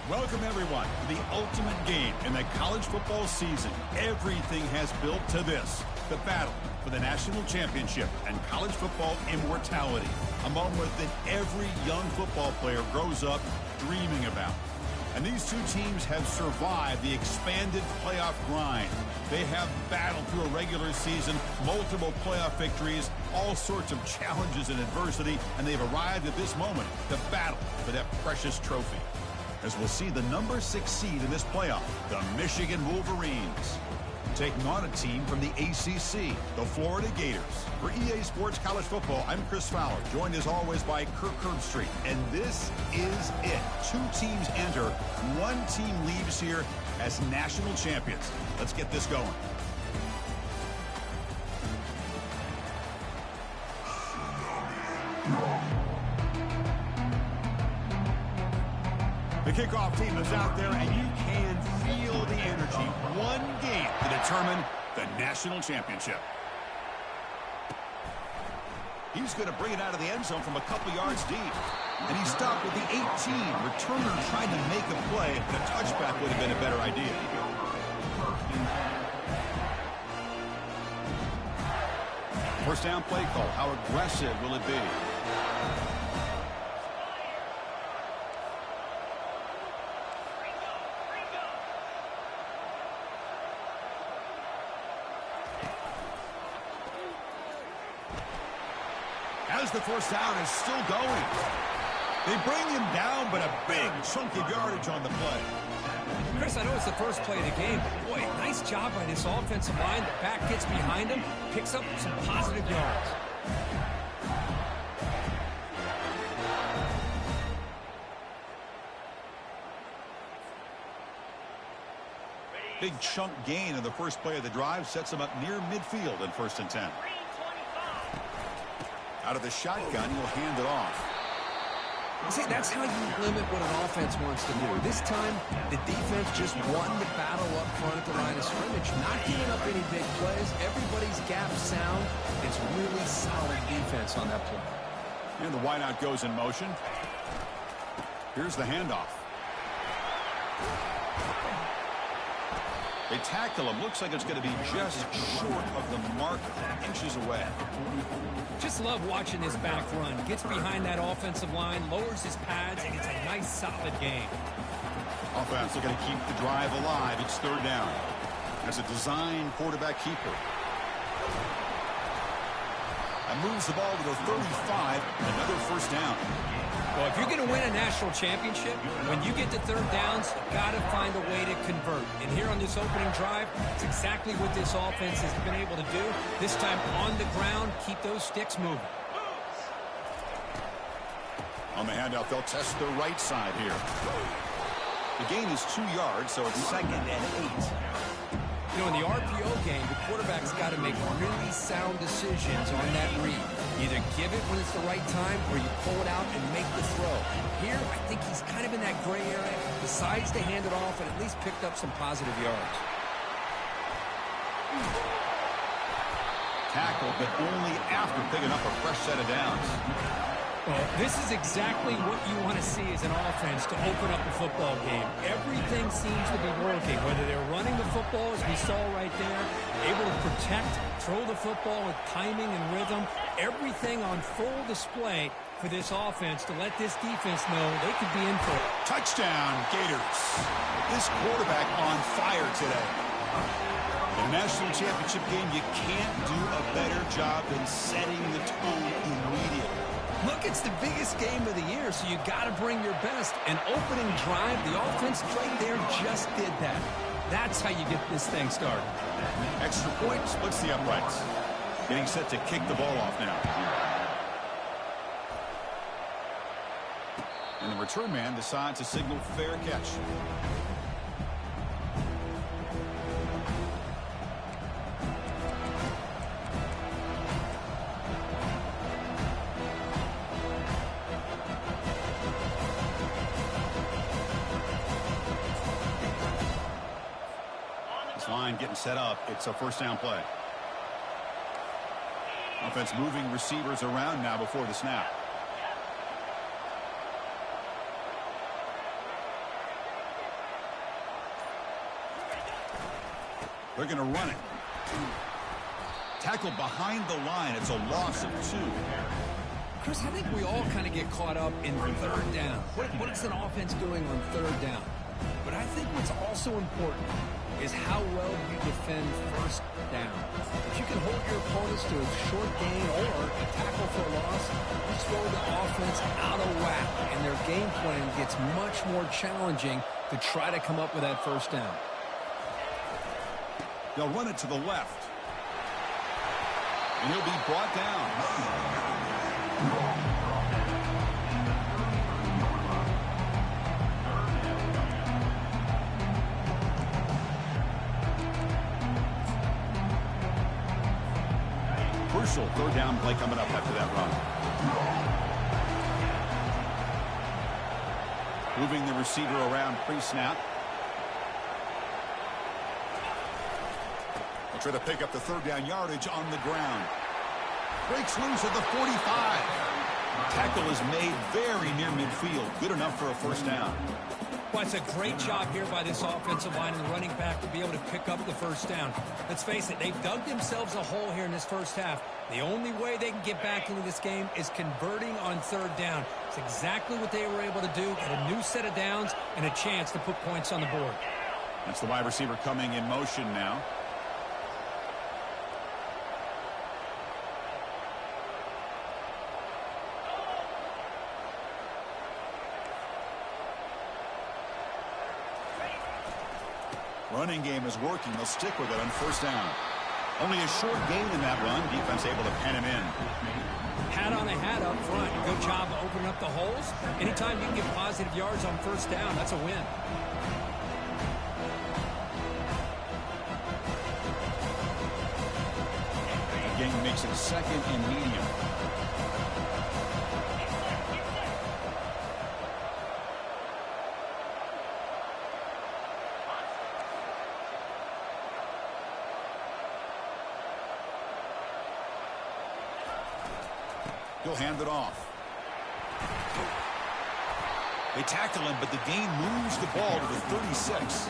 Welcome, everyone, to the ultimate game in the college football season. Everything has built to this, the battle for the national championship and college football immortality, a moment that every young football player grows up dreaming about. And these two teams have survived the expanded playoff grind. They have battled through a regular season, multiple playoff victories, all sorts of challenges and adversity, and they've arrived at this moment, the battle for that precious trophy. As we'll see the number 6 seed in this playoff, the Michigan Wolverines, taking on a team from the ACC, the Florida Gators. For EA Sports College Football, I'm Chris Fowler, joined as always by Kirk Herbstreit. And this is it. 2 teams enter, 1 team leaves here as national champions. Let's get this going. The kickoff team is out there, and you can feel the energy. One game to determine the national championship. He's going to bring it out of the end zone from a couple yards deep. And he stopped with the 18. Returner tried to make a play, but a touchback would have been a better idea. First down play call. How aggressive will it be? As the first down is still going. They bring him down, but a big chunk of yardage on the play. Chris, I know it's the first play of the game, but boy, nice job by this offensive line. The back gets behind him, picks up some positive yards. Big chunk gain in the first play of the drive sets him up near midfield in 1st and 10. Out of the shotgun, he'll hand it off. See, that's how you limit what an offense wants to do. This time, the defense just won the battle up front at the line of scrimmage, not giving up any big plays. Everybody's gap sound. It's really solid defense on that play. And the wideout goes in motion. Here's the handoff. They tackle him. Looks like it's going to be just short of the mark, inches away. Just love watching this back run. Gets behind that offensive line, lowers his pads, and it's a nice, solid game. Offense looking to keep the drive alive. It's 3rd down. As a design quarterback keeper. And moves the ball to the 35. Another first down. Well, if you're going to win a national championship, when you get to 3rd downs, you've got to find a way to convert. And here on this opening drive, it's exactly what this offense has been able to do. This time on the ground, keep those sticks moving. On the handoff, they'll test the right side here. The gain is 2 yards, so it's 2nd and 8. You know, in the RPO game, the quarterback's got to make really sound decisions on that read. Either give it when it's the right time or you pull it out and make the throw. Here, I think he's kind of in that gray area, decides to hand it off and at least picked up some positive yards. Tackled, but only after picking up a fresh set of downs. Well, this is exactly what you want to see as an offense to open up a football game. Everything seems to be working, whether they're running the football, as we saw right there, able to protect, throw the football with timing and rhythm, everything on full display for this offense to let this defense know they could be in for it. Touchdown, Gators. This quarterback on fire today. The national championship game, you can't do a better job than setting the tone immediately. Look, it's the biggest game of the year, so you got to bring your best. An opening drive, the offense right there just did that. That's how you get this thing started. Extra point splits the uprights. Getting set to kick the ball off now. And the return man decides to signal fair catch. Line getting set up. It's a first down play. Offense moving receivers around now before the snap. They're going to run it. Tackle behind the line. It's a loss of 2. Chris, I think we all kind of get caught up in third down. What is an offense doing on third down? But I think what's also important is how well you defend first down. If you can hold your opponents to a short gain or a tackle for a loss, you throw the offense out of whack, and their game plan gets much more challenging to try to come up with that first down. They'll run it to the left. And he'll be brought down. Crucial third down play coming up after that run. Moving the receiver around pre-snap. They'll try to pick up the third down yardage on the ground. Breaks loose at the 45. Tackle is made very near midfield. Good enough for a first down. Well, it's a great job here by this offensive line and the running back to be able to pick up the first down. Let's face it, they've dug themselves a hole here in this first half. The only way they can get back into this game is converting on third down. It's exactly what they were able to do. Get a new set of downs and a chance to put points on the board. That's the wide receiver coming in motion now. Running game is working. They'll stick with it on first down. Only a short gain in that run. Defense able to pen him in. Hat on a hat up front. Good job of opening up the holes. Anytime you can get positive yards on first down, that's a win. The game makes it second and medium. He'll hand it off. They tackle him, but the gain moves the ball to the 36.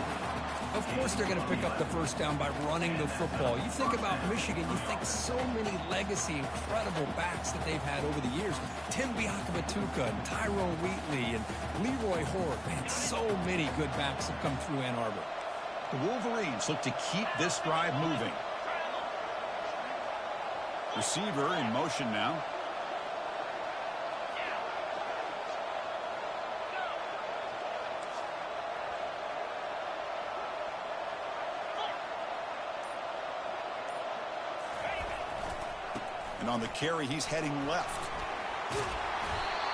Of course they're going to pick up the first down by running the football. You think about Michigan, you think so many legacy, incredible backs that they've had over the years. Tim Biakabatuka and Tyrone Wheatley and Leroy Hort. Man, so many good backs have come through Ann Arbor. The Wolverines look to keep this drive moving. Receiver in motion now. And on the carry, he's heading left.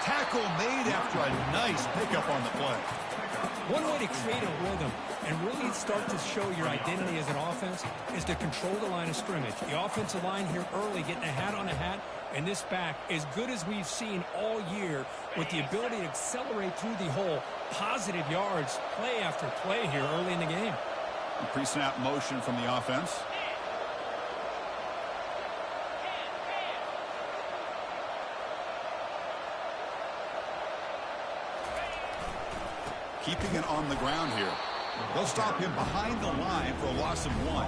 Tackle made after a nice pickup on the play. One way to create a rhythm and really start to show your identity as an offense is to control the line of scrimmage. The offensive line here early getting a hat on a hat, and this back, as good as we've seen all year, with the ability to accelerate through the hole, positive yards, play after play here early in the game. Pre-snap motion from the offense. Keeping it on the ground here. They'll stop him behind the line for a loss of 1.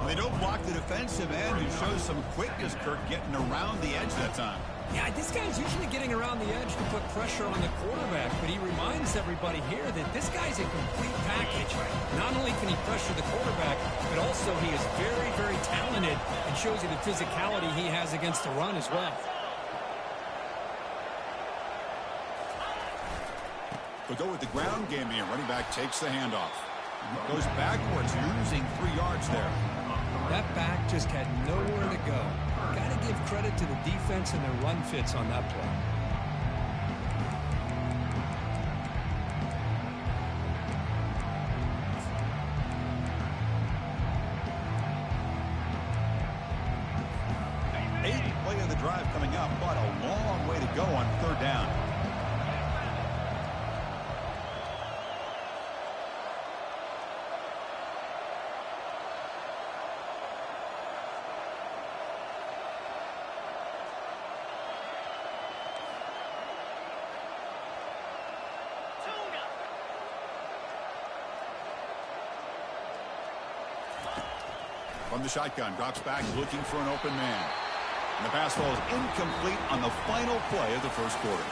When they don't block the defensive end, who shows some quickness, Kirk, getting around the edge that time. Yeah, this guy's usually getting around the edge to put pressure on the quarterback, but he reminds everybody here that this guy's a complete package. Not only can he pressure the quarterback, but also he is very, very talented and shows you the physicality he has against the run as well. They'll go with the ground game here. Running back takes the handoff. Goes backwards, losing 3 yards there. That back just had nowhere to go. Got to give credit to the defense and their run fits on that play. Eighth play of the drive coming up, but a long way to go on third down. From the shotgun, drops back looking for an open man. And the pass falls incomplete on the final play of the first quarter.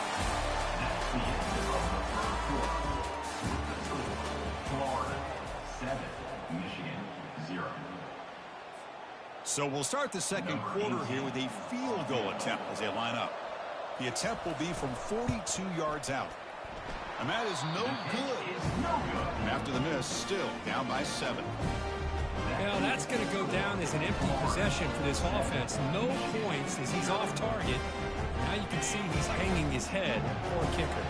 Florida 7, Michigan 0. So we'll start the second quarter here with a field goal attempt as they line up. The attempt will be from 42 yards out. And that is no good. And after the miss, still down by 7. Well, that's going to go down as an empty possession for this offense. No points as he's off target. Now you can see he's hanging his head. Poor kicker.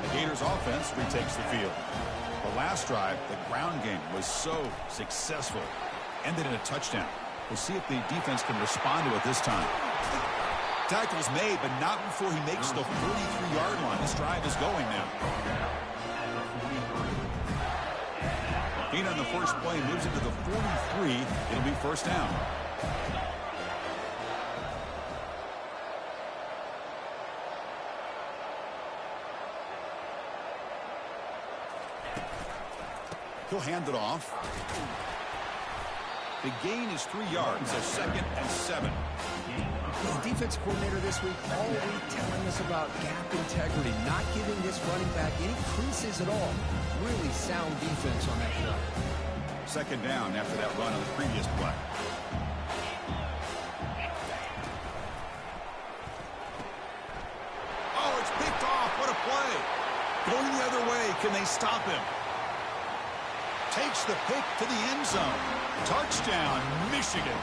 The Gators offense retakes the field. The last drive, the ground game was so successful. Ended in a touchdown. We'll see if the defense can respond to it this time. Tackle's made, but not before he makes the 43-yard line. This drive is going now. Gain on the first play moves into the 43. It'll be first down. He'll hand it off. The gain is 3 yards, so 2nd and 7. The defense coordinator this week all week telling us about gap integrity, not giving this running back any creases at all. Really sound defense on that play. 2nd down after that run on the previous play. Oh, it's picked off. What a play. Going the other way. Can they stop him? Takes the pick to the end zone. Touchdown, Michigan.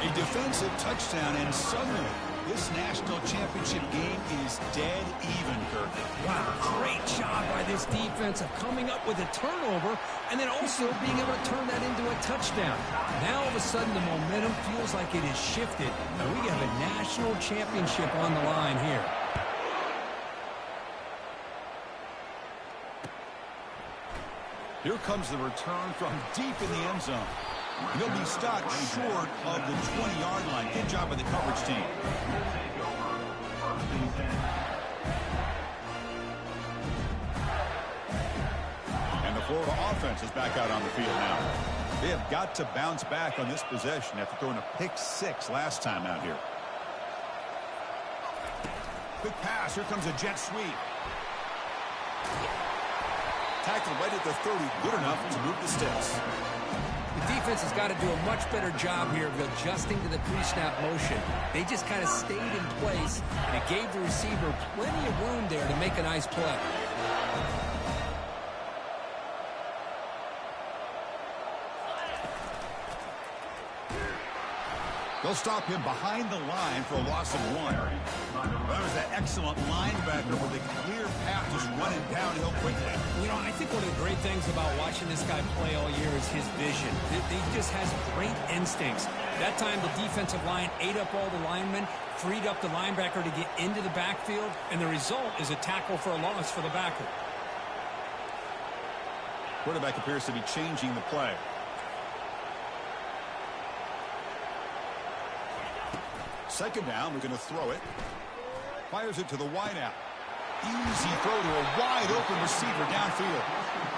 A defensive touchdown, and suddenly this national championship game is dead even, Kirk. Wow, great job by this defense of coming up with a turnover and then also being able to turn that into a touchdown. Now all of a sudden the momentum feels like it has shifted, and we have a national championship on the line here. Here comes the return from deep in the end zone. He'll be stopped short of the 20-yard line. Good job by the coverage team. And the Florida offense is back out on the field now. They have got to bounce back on this possession after throwing a pick 6 last time out here. Quick pass. Here comes a jet sweep. Tackle right at the 30. Good enough to move the sticks. The defense has got to do a much better job here of adjusting to the pre-snap motion. They just kind of stayed in place, and it gave the receiver plenty of room there to make a nice play. They'll stop him behind the line for a loss of 1. That was an excellent linebacker with a clear path just running downhill quickly. You know, I think one of the great things about watching this guy play all year is his vision. He just has great instincts. That time the defensive line ate up all the linemen, freed up the linebacker to get into the backfield, and the result is a tackle for a loss for the backer. Quarterback appears to be changing the play. Second down, we're going to throw it. Fires it to the wideout. Easy throw to a wide-open receiver downfield.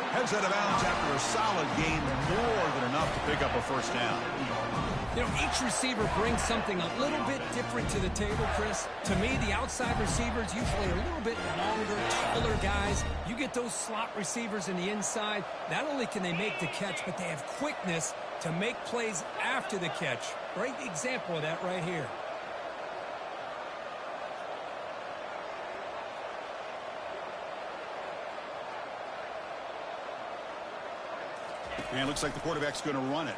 Heads out of bounds after a solid gain, more than enough to pick up a first down. You know, each receiver brings something a little bit different to the table, Chris. To me, the outside receivers usually are a little bit longer, taller guys. You get those slot receivers in the inside, not only can they make the catch, but they have quickness to make plays after the catch. Great example of that right here. And it looks like the quarterback's going to run it.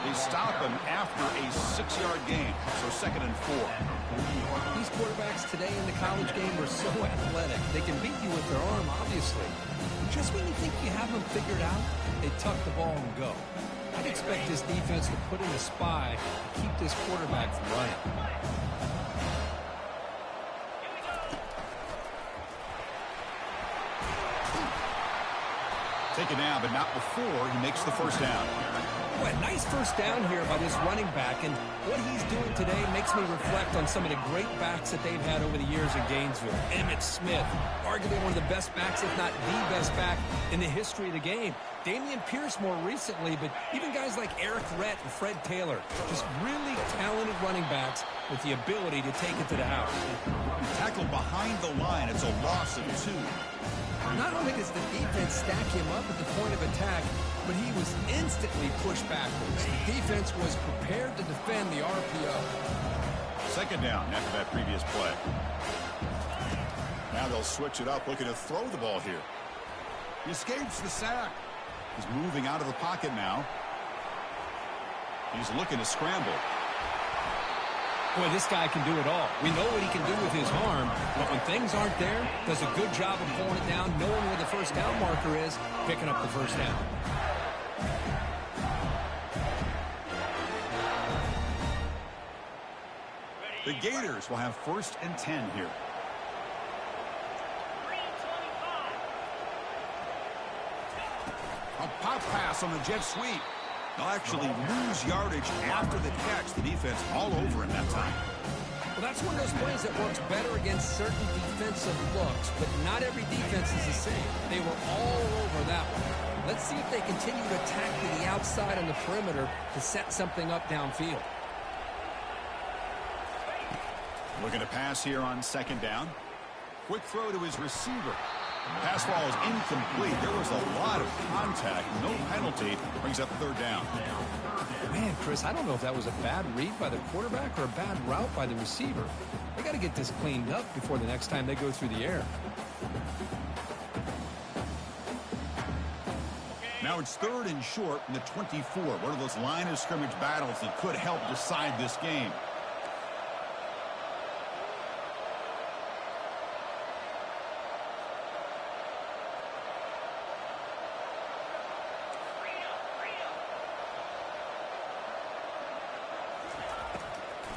They stop him after a 6-yard gain, so 2nd and 4. These quarterbacks today in the college game are so athletic. They can beat you with their arm, obviously. Just when you think you have them figured out, they tuck the ball and go. I'd expect this defense to put in a spy to keep this quarterback from running. Taken down, but not before he makes the first down. Well, nice first down here by this running back, and what he's doing today makes me reflect on some of the great backs that they've had over the years in Gainesville. Emmitt Smith, arguably one of the best backs, if not the best back in the history of the game. Dameon Pierce more recently, but even guys like Eric Rhett and Fred Taylor, just really talented running backs with the ability to take it to the house. Tackled behind the line. It's a loss of 2. Not only does the defense stack him up at the point of attack, but he was instantly pushed backwards. The defense was prepared to defend the RPO. Second down after that previous play. Now they'll switch it up, looking to throw the ball here. He escapes the sack. He's moving out of the pocket now. He's looking to scramble. Boy, this guy can do it all. We know what he can do with his arm, but when things aren't there, does a good job of pulling it down, knowing where the first down marker is, picking up the first down. The Gators will have 1st and 10 here. A pop pass on the jet sweep. They'll actually lose yardage after the catch. The defense all over him that time. Well, that's one of those plays that works better against certain defensive looks, but not every defense is the same. They were all over that one. Let's see if they continue to attack to the outside on the perimeter to set something up downfield. Looking to pass here on 2nd down. Quick throw to his receiver. Pass ball is incomplete. There was a lot of contact. No penalty. Brings up 3rd down. Man, Chris, I don't know if that was a bad read by the quarterback or a bad route by the receiver. They got to get this cleaned up before the next time they go through the air. Now it's 3rd and short in the 24. One of those line of scrimmage battles that could help decide this game.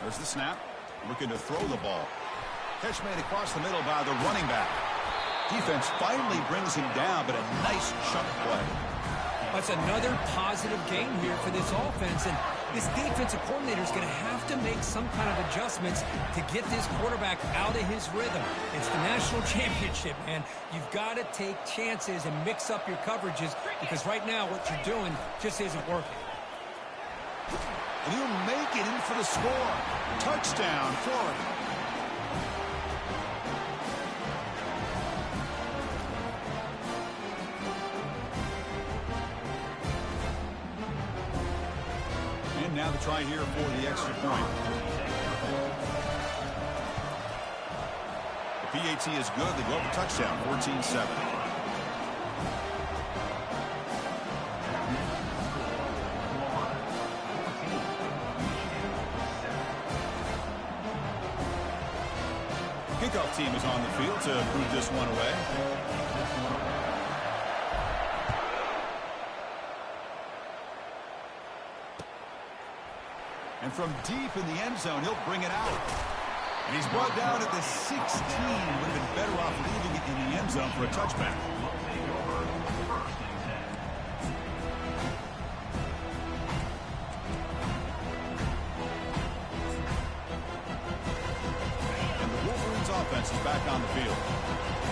There's the snap. Looking to throw the ball. Catch made across the middle by the running back. Defense finally brings him down, but a nice chunk play. That's another positive game here for this offense, and this defensive coordinator is going to have to make some kind of adjustments to get this quarterback out of his rhythm. It's the national championship, man. You've got to take chances and mix up your coverages because right now what you're doing just isn't working. And he'll make it in for the score. Touchdown, Florida. And now the try here for the extra point. The PAT is good. They go up a touchdown, 14-7. Kickoff team is on the field to move this one away. And from deep in the end zone, he'll bring it out. And he's brought down at the 16. Would have been better off leaving it in the end zone for a touchback. Offense is back on the field.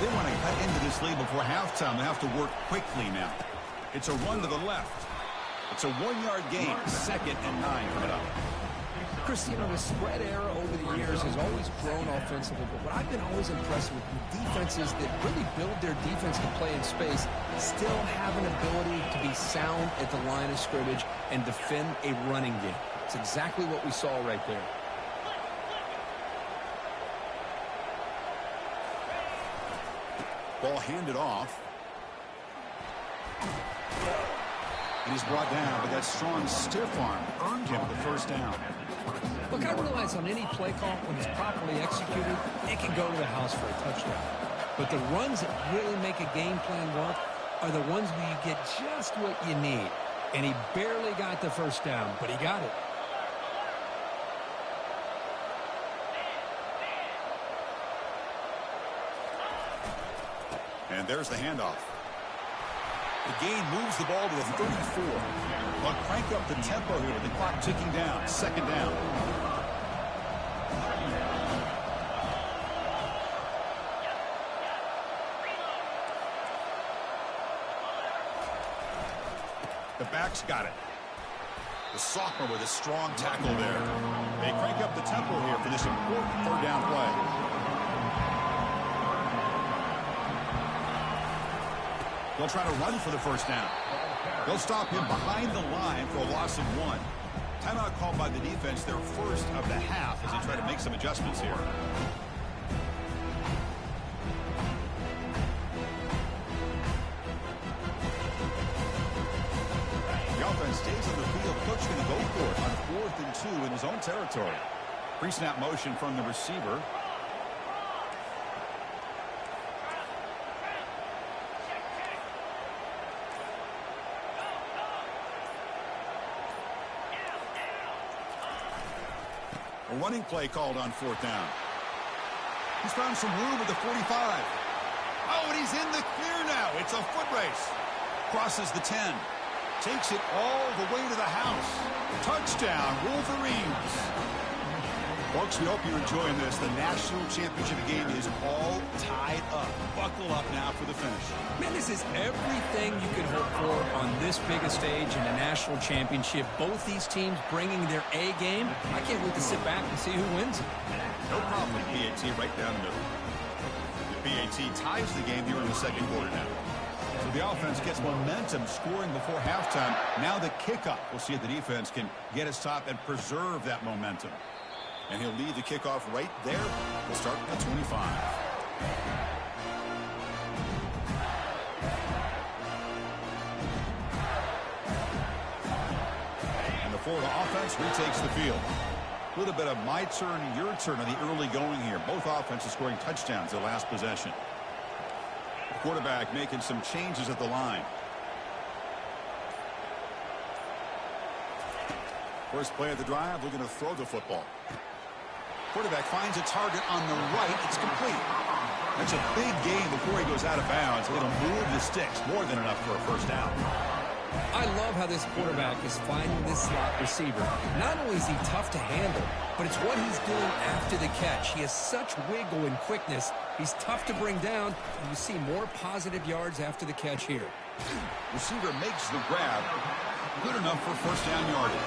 They want to cut into this lead before halftime. They have to work quickly now. It's a run to the left. It's a 1-yard gain. 2nd and 9 coming up. Chris, you know, the spread era over the years has always grown offensively, but what I've been always impressed with defenses that really build their defense to play in space still have an ability to be sound at the line of scrimmage and defend a running game. It's exactly what we saw right there. Ball handed off. And he's brought down, but that strong stiff arm earned him the first down. Look, I realize on any play call, when it's properly executed, it can go to the house for a touchdown. But the runs that really make a game plan work are the ones where you get just what you need. And he barely got the first down, but he got it. And there's the handoff. The gain moves the ball to the 34. They'll crank up the tempo here with the clock ticking down. Second down. The back's got it. The sophomore with a strong tackle there. They crank up the tempo here for this important third down play. They'll try to run for the first down. They'll stop him behind the line for a loss of 1. Timeout called by the defense, their first of the half, as they try to make some adjustments here. The offense stays on the field. Coach going to go for it on 4th and 2 in his own territory. Pre-snap motion from the receiver. A running play called on 4th down. He's found some room at the 45. Oh, and he's in the clear now. It's a foot race. Crosses the 10. Takes it all the way to the house. Touchdown, Wolverines. Folks, we hope you're enjoying this. The national championship game is all tied up. Buckle up now for the finish. Man, this is everything you could hope for on this big a stage in a national championship. Both these teams bringing their A game. I can't wait to sit back and see who wins it. No problem with BAT right down the middle. The BAT ties the game here in the second quarter now. So the offense gets momentum scoring before halftime. Now the kickoff. We'll see if the defense can get his top and preserve that momentum. And he'll lead the kickoff right there. We'll start at 25. And the Florida offense retakes the field. A little bit of my turn, your turn on the early going here. Both offenses scoring touchdowns their last possession. The quarterback making some changes at the line. First play of the drive, we're going to throw the football. Quarterback finds a target on the right. It's complete. That's a big gain before he goes out of bounds. It'll move the sticks. More than enough for a first down. I love how this quarterback is finding this slot receiver. Not only is he tough to handle, but it's what he's doing after the catch. He has such wiggle and quickness. He's tough to bring down, and you see more positive yards after the catch here. Receiver makes the grab. Good enough for first down yardage.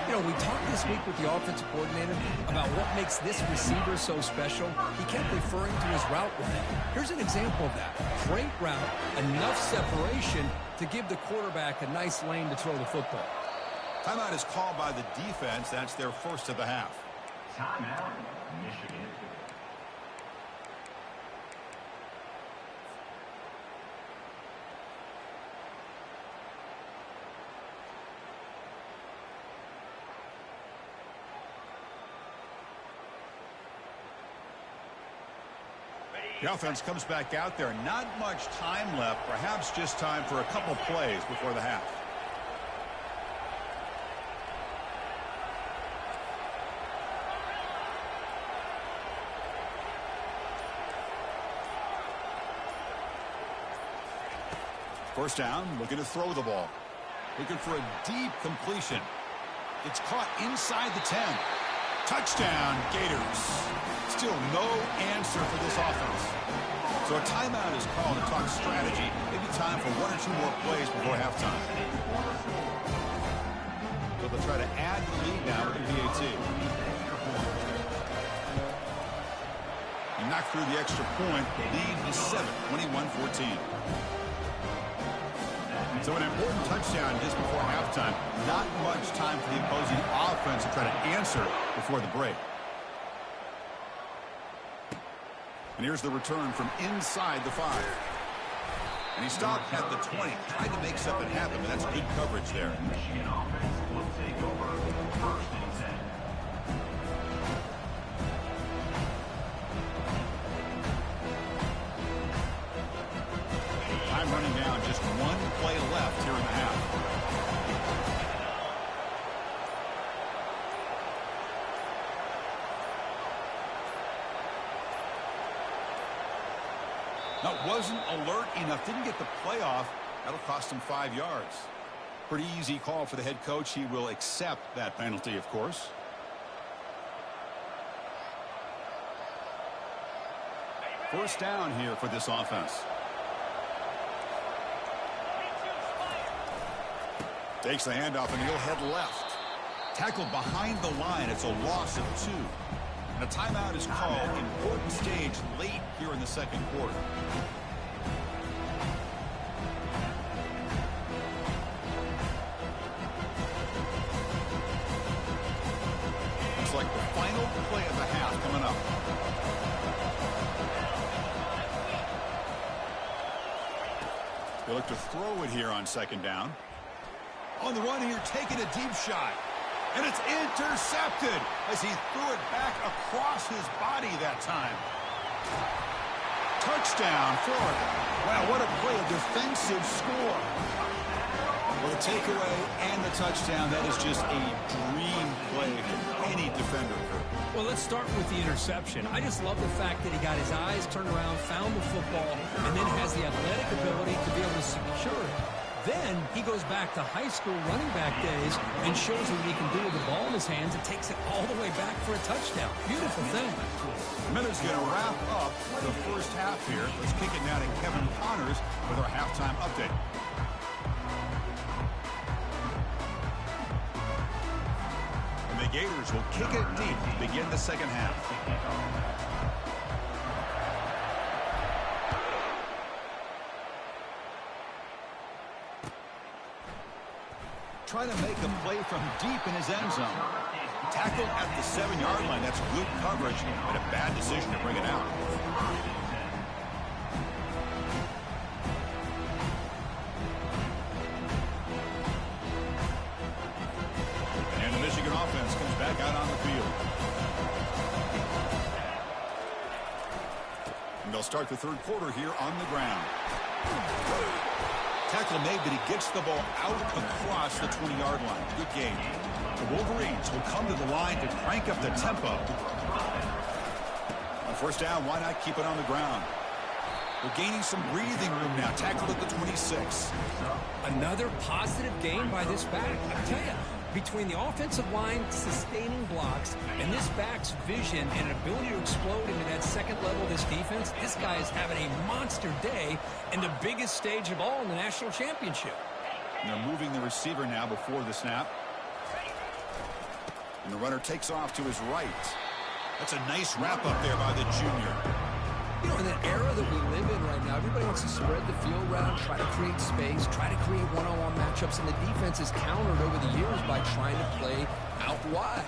You know, we talked this week with the offensive coordinator about what makes this receiver so special. He kept referring to his route running. Here's an example of that. Great route, enough separation to give the quarterback a nice lane to throw the football. Timeout is called by the defense. That's their first of the half. Timeout, Michigan. The offense comes back out there. Not much time left. Perhaps just time for a couple plays before the half. First down, looking to throw the ball. Looking for a deep completion. It's caught inside the 10. Touchdown, Gators. Still no answer for this offense. So a timeout is called to talk strategy. Maybe time for one or two more plays before halftime. So they'll try to add the lead now with the BAT. And knock through the extra point. The lead is 7, 21-14. So an important touchdown just before halftime. Not much time for the opposing offense to try to answer before the break. And here's the return from inside the 5. And he stopped at the 20. Tried to make something happen, but that's good coverage there. Michigan offense will take over first and 10. Time running down, just one play left here in the half. Now, wasn't alert enough, didn't get the play off, That'll cost him 5 yards. Pretty easy call for the head coach. He will accept that penalty, of course. First down here for this offense. Takes the handoff and he'll head left. Tackled behind the line. It's a loss of 2. And a timeout is called. Important stage late here in the second quarter. Looks like the final play of the half coming up. They look to throw it here on second down. On the run here, taking a deep shot. And it's intercepted as he threw it back across his body that time. Touchdown, Florida. Wow, what a play, a defensive score. Well, the takeaway and the touchdown, that is just a dream play for any defender. Well, let's start with the interception. I just love the fact that he got his eyes turned around, found the football, and then has the athletic ability to be able to secure it. Then he goes back to high school running back days and shows what he can do with the ball in his hands and takes it all the way back for a touchdown. Beautiful thing. Miller's going to wrap up the first half here. Let's kick it now to Kevin Connors with our halftime update. And the Gators will kick it deep to begin the second half. Trying to make a play from deep in his end zone. Tackled at the 7-yard line. That's good coverage, but a bad decision to bring it out. And the Michigan offense comes back out on the field. And they'll start the third quarter here on the ground. Tackle made, but he gets the ball out across the 20-yard line. Good game. The Wolverines will come to the line to crank up the tempo. On first down, why not keep it on the ground? We're gaining some breathing room now. Tackled at the 26. Another positive game by this back. I tell you, between the offensive line sustaining blocks and this back's vision and ability to explode into that second level of this defense, this guy is having a monster day in the biggest stage of all in the national championship. And they're moving the receiver now before the snap. And the runner takes off to his right. That's a nice wrap up there by the junior. You know, in the era that we live in right now, everybody wants to spread the field around, try to create space, try to create one-on-one matchups, and the defense is countered over the years by trying to play out wide.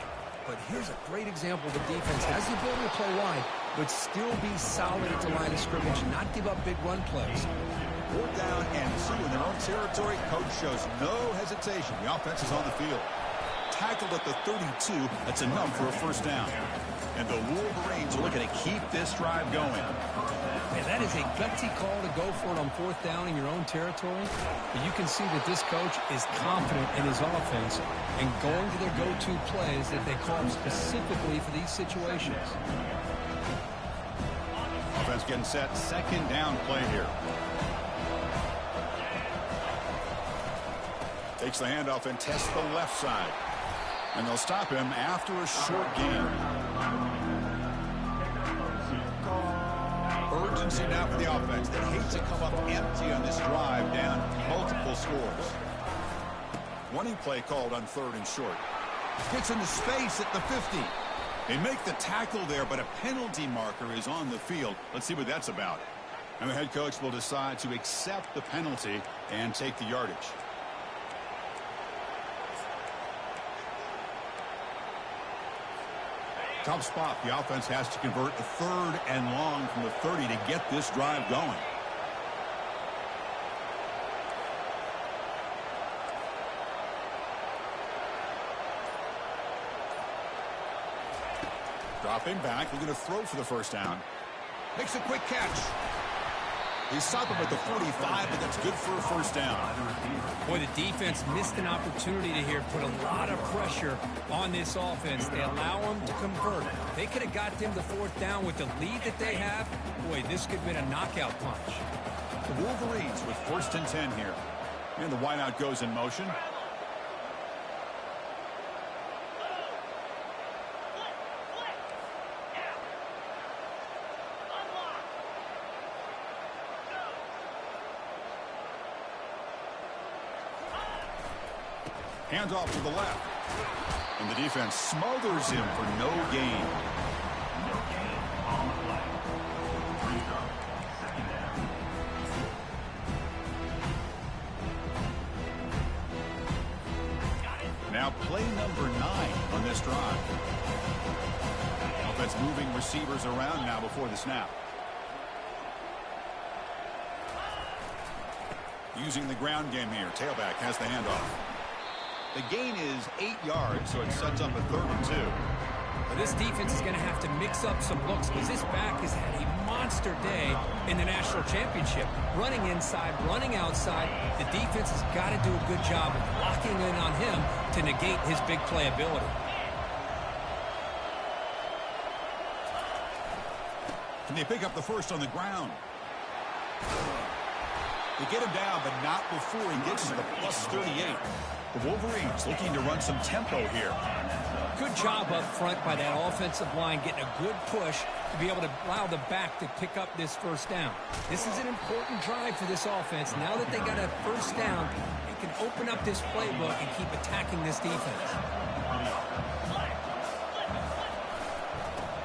But here's a great example. The defense has the ability to play wide, but still be solid at the line of scrimmage, not give up big run plays. 4th down and 2 in their own territory. Coach shows no hesitation. The offense is on the field. Tackled at the 32. That's enough for a first down. And the Wolverines are looking to keep this drive going. Man, that is a gutsy call to go for it on 4th down in your own territory. But you can see that this coach is confident in his offense and going to their go-to plays that they call specifically for these situations. Offense getting set. Second down play here. Takes the handoff and tests the left side. And they'll stop him after a short gain. Urgency now for the offense. They hate to come up empty on this drive, down multiple scores. Running play called on 3rd and short. Gets into space at the 50. They make the tackle there, but a penalty marker is on the field. Let's see what that's about. And the head coach will decide to accept the penalty and take the yardage. Tough spot. The offense has to convert a 3rd and long from the 30 to get this drive going. Dropping back, looking to throw for the first down. Makes a quick catch. He stopped him at the 45, but that's good for a first down. Boy, the defense missed an opportunity to here put a lot of pressure on this offense. They allow them to convert. They could have got them the 4th down with the lead that they have. Boy, this could have been a knockout punch. The Wolverines with 1st and 10 here. And the wideout goes in motion. Handoff to the left. And the defense smothers him for no gain. No gain on the play. Brings up 2nd down. Now play number 9 on this drive. Offense moving receivers around now before the snap. Using the ground game here. Tailback has the handoff. The gain is 8 yards, so it sets up a 3rd and 2. But this defense is going to have to mix up some looks because this back has had a monster day in the national championship. Running inside, running outside. The defense has got to do a good job of locking in on him to negate his big play ability. Can they pick up the first on the ground? They get him down, but not before he gets to the +38. The Wolverines looking to run some tempo here. Good job up front by that offensive line, getting a good push to be able to allow the back to pick up this 1st down. This is an important drive for this offense. Now that they got a 1st down, they can open up this playbook and keep attacking this defense.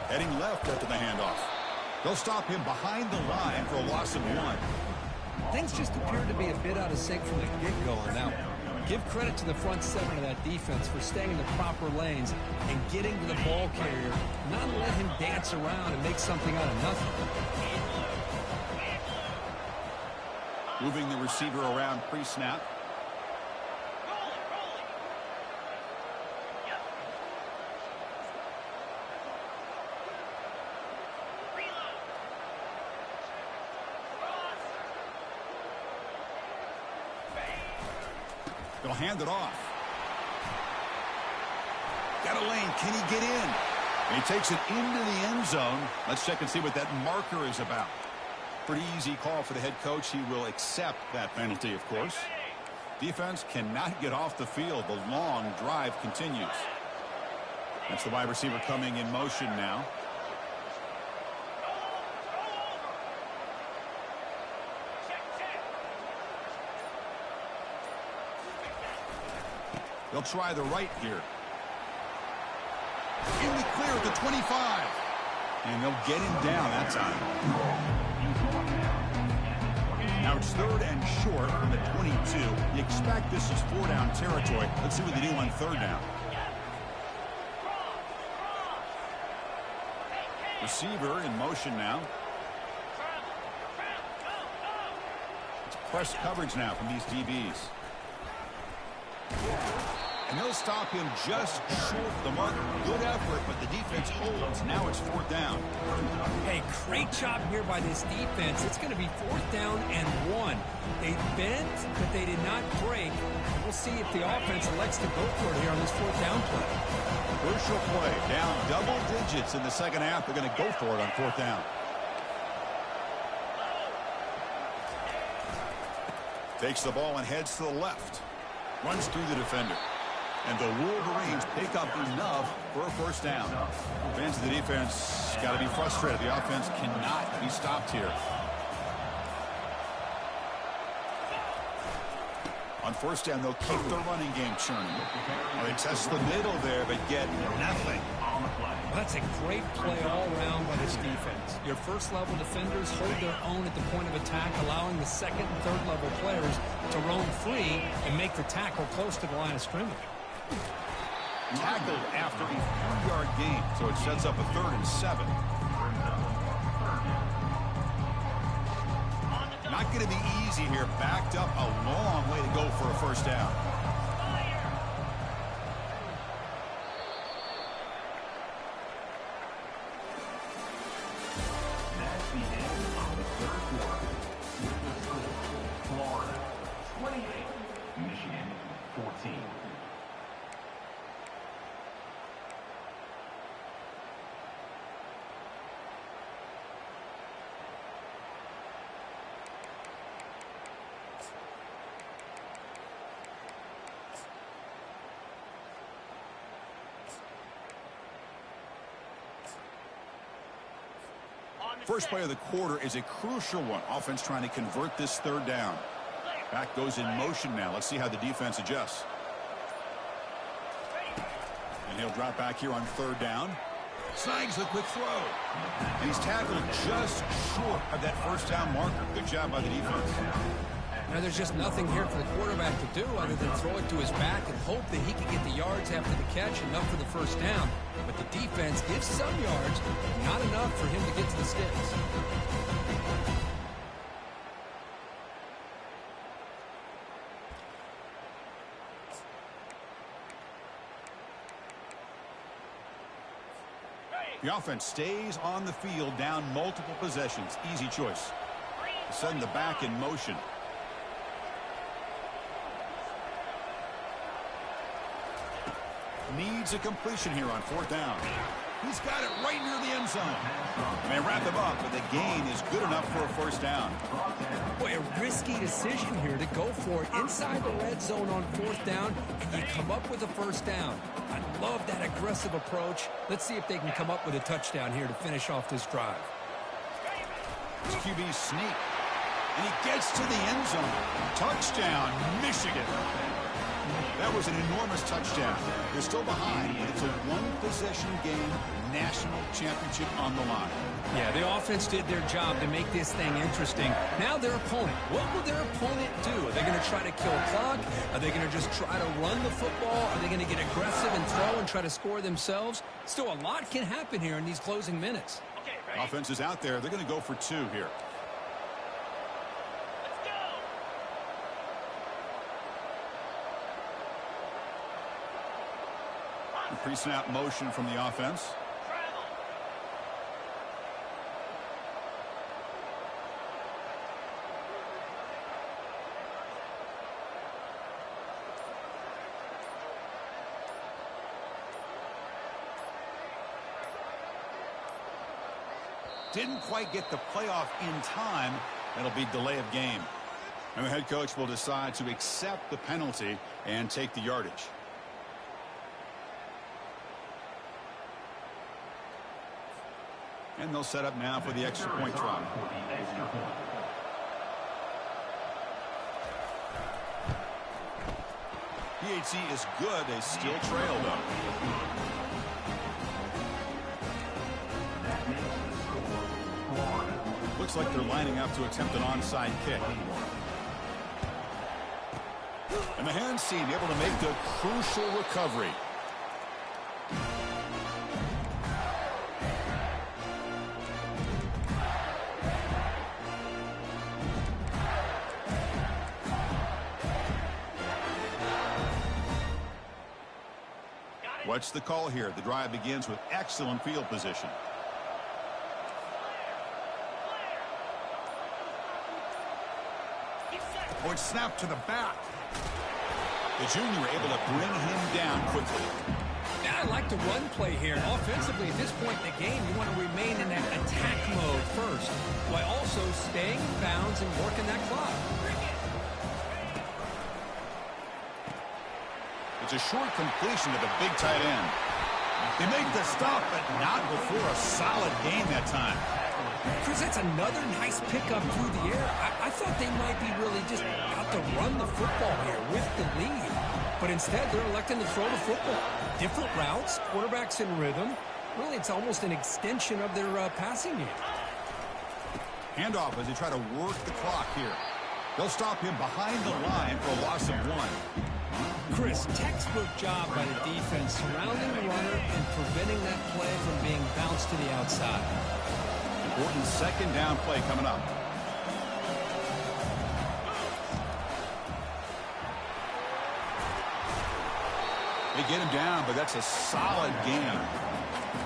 Heading left after the handoff. They'll stop him behind the line for a loss of 1. Things just appear to be a bit out of sync from the get-go now. Give credit to the front 7 of that defense for staying in the proper lanes and getting to the ball carrier, not let him dance around and make something out of nothing. Moving the receiver around pre-snap. They'll hand it off. Got a lane. Can he get in? And he takes it into the end zone. Let's check and see what that marker is about. Pretty easy call for the head coach. He will accept that penalty, of course. Defense cannot get off the field. The long drive continues. That's the wide receiver coming in motion now. They'll try the right here. In the clear at the 25. And they'll get him down that time. Now it's 3rd and short from the 22. You expect this is 4-down territory. Let's see what they do on 3rd down. Receiver in motion now. It's press coverage now from these DBs. And they'll stop him just short of the mark. Good effort, but the defense holds. Now it's 4th down. Hey, great job here by this defense. It's going to be 4th down and 1. They bent, but they did not break. We'll see if the offense elects to go for it here on this 4th down play. Crucial play. Down double digits in the 2nd half. They're going to go for it on 4th down. Takes the ball and heads to the left. Runs through the defender. And the Wolverines pick up enough for a 1st down. Fans of the defense got to be frustrated. The offense cannot be stopped here. On 1st down, they'll keep the running game churning. They test the middle there, but get nothing. Well, that's a great play all around by this defense. Your 1st-level defenders hold their own at the point of attack, allowing the 2nd and 3rd-level players to roam free and make the tackle close to the line of scrimmage. Tackled after a 3-yard gain, so it sets up a 3rd and 7. Not going to be easy here. Backed up a long way to go for a 1st down. That's the end of the 3rd quarter. With the score, Florida 28, Michigan 14. First play of the quarter is a crucial one. Offense trying to convert this third down. Back goes in motion now. Let's see how the defense adjusts. And he'll drop back here on third down. Snags the quick throw. And he's tackled just short of that first down marker. Good job by the defense. Now there's just nothing here for the quarterback to do other than throw it to his back and hope that he can get the yards after the catch, enough for the first down. But the defense gives some yards, not enough for him to get to the sticks. The offense stays on the field, down multiple possessions. Easy choice. Send the back in motion. Needs a completion here on fourth down. He's got it right near the end zone. They wrap him up, but the gain is good enough for a first down. Boy, a risky decision here to go for it inside the red zone on fourth down, and you come up with a first down. I love that aggressive approach. Let's see if they can come up with a touchdown here to finish off this drive. This QB sneak, and he gets to the end zone. Touchdown, Michigan. That was an enormous touchdown. They're still behind, but it's a one-possession game, national championship on the line. Yeah, the offense did their job to make this thing interesting. Now their opponent. What will their opponent do? Are they going to try to kill clock? Are they going to just try to run the football? Are they going to get aggressive and throw and try to score themselves? Still, a lot can happen here in these closing minutes. Offense is out there. They're going to go for two here. Pre-snap motion from the offense. Didn't quite get the playoff in time. That'll be delay of game. And the head coach will decide to accept the penalty and take the yardage. And they'll set up now for the extra point try. PHC is good. They still trail, though. Looks like they're lining up to attempt an onside kick. And the hands team able to make the crucial recovery. What's the call here? The drive begins with excellent field position. Point snap to the back. The junior able to bring him down quickly. Now I like the run play here. Offensively, at this point in the game, you want to remain in that attack mode first, while also staying in bounds and working that clock. It's a short completion to the big tight end. They make the stop, but not before a solid gain that time. Chris, that's another nice pickup through the air. I thought they might be really just out to run the football here with the lead. But instead, they're electing to throw the football. Different routes, quarterbacks in rhythm. Really, it's almost an extension of their passing game. Handoff as they try to work the clock here. They'll stop him behind the line for a loss of 1. Chris, textbook job by the defense surrounding the runner and preventing that play from being bounced to the outside. Important second down play coming up. They get him down, but that's a solid gain.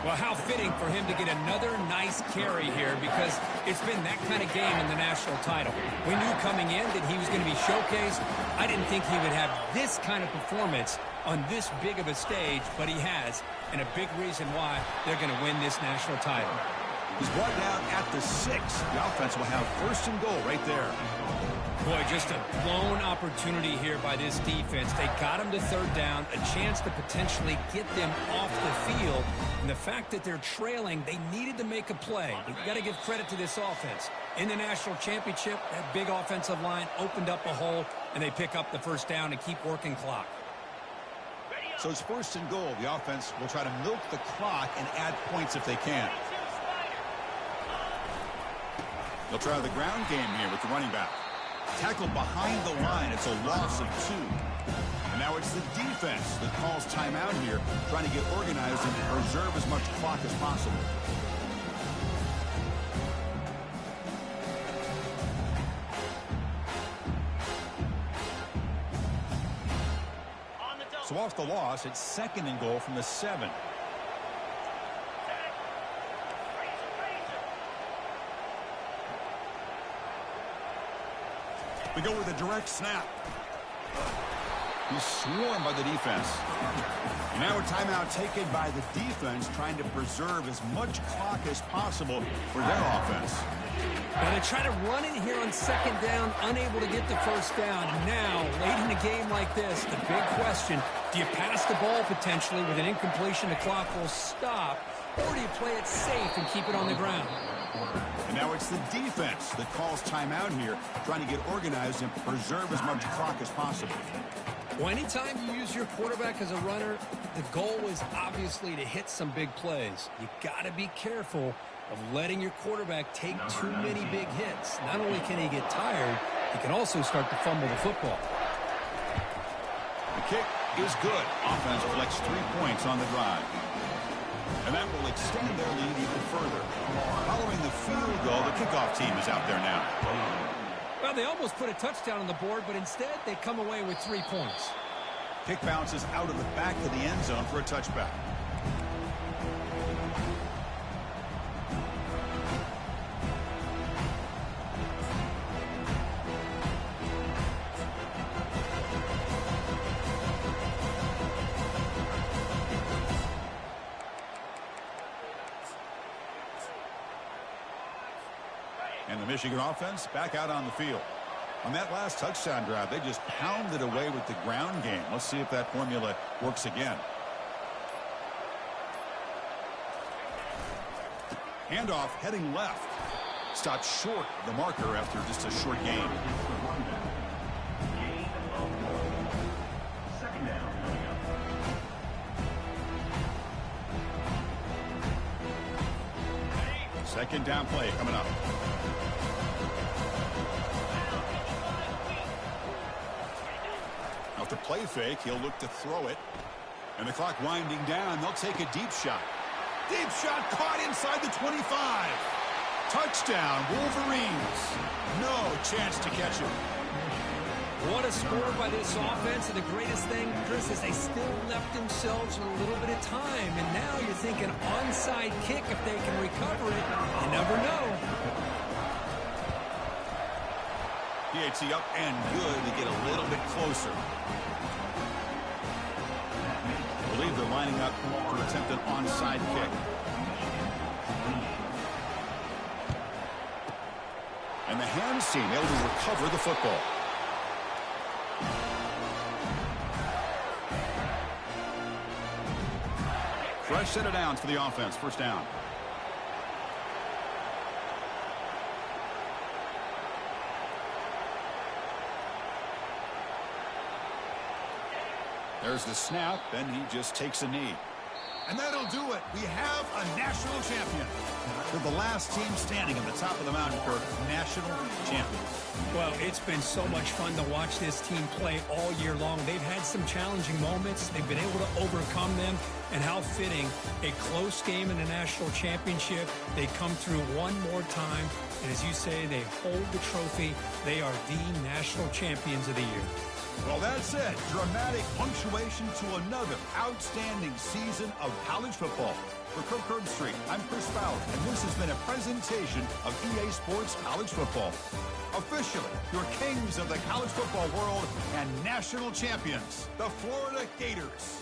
Well, how fitting for him to get another nice carry here, because it's been that kind of game in the national title. We knew coming in that he was going to be showcased. I didn't think he would have this kind of performance on this big of a stage, but he has, and a big reason why they're going to win this national title. He's brought down at the 6. The offense will have first and goal right there. Boy, just a blown opportunity here by this defense. They got him to third down, a chance to potentially get them off the field. And the fact that they're trailing, they needed to make a play. You've got to give credit to this offense. In the national championship, that big offensive line opened up a hole, and they pick up the first down and keep working clock. So it's first and goal. The offense will try to milk the clock and add points if they can. They'll try the ground game here with the running back. Tackled behind the line. It's a loss of 2. And now it's the defense that calls timeout here, trying to get organized and preserve as much clock as possible. So off the loss, it's second and goal from the 7. We go with a direct snap. He's swarmed by the defense. And now a timeout taken by the defense, trying to preserve as much clock as possible for their offense. And they try to run in here on second down, unable to get the first down. Now, late in a game like this, the big question, do you pass the ball potentially with an incompletion, the clock will stop, or do you play it safe and keep it on the ground? And now it's the defense that calls timeout here, trying to get organized and preserve as much clock as possible. Well, anytime you use your quarterback as a runner, the goal is obviously to hit some big plays. You got to be careful of letting your quarterback take too many big hits. Not only can he get tired, he can also start to fumble the football. The kick is good. Offense collects 3 points on the drive. And that will extend their lead even further. Following the field goal, the kickoff team is out there now. Well, they almost put a touchdown on the board, but instead they come away with 3 points. Kick bounces out of the back of the end zone for a touchback. And the Michigan offense back out on the field. On that last touchdown drive, they just pounded away with the ground game. Let's see if that formula works again. Handoff heading left. Stopped short of the marker after just a short gain. Second down play coming up. Now to play fake, he'll look to throw it. And the clock winding down, they'll take a deep shot. Deep shot caught inside the 25. Touchdown, Wolverines. No chance to catch him. What a score by this offense, and the greatest thing, Chris, is they still left themselves a little bit of time. And now you're thinking onside kick if they can recover it. You never know. PAT up and good to get a little bit closer. I believe they're lining up to attempt an onside kick. And the hands team able to recover the football. Fresh set of downs for the offense. First down. There's the snap, and he just takes a knee. And that'll do it. We have a national champion. They're the last team standing at the top of the mountain for national champions. Well, it's been so much fun to watch this team play all year long. They've had some challenging moments. They've been able to overcome them. And how fitting, a close game in the national championship. They come through one more time. And as you say, they hold the trophy. They are the national champions of the year. Well, that's it. Dramatic punctuation to another outstanding season of college football. For Kirk Herbstreit, I'm Chris Fowler, and this has been a presentation of EA Sports College Football. Officially, your kings of the college football world and national champions, the Florida Gators.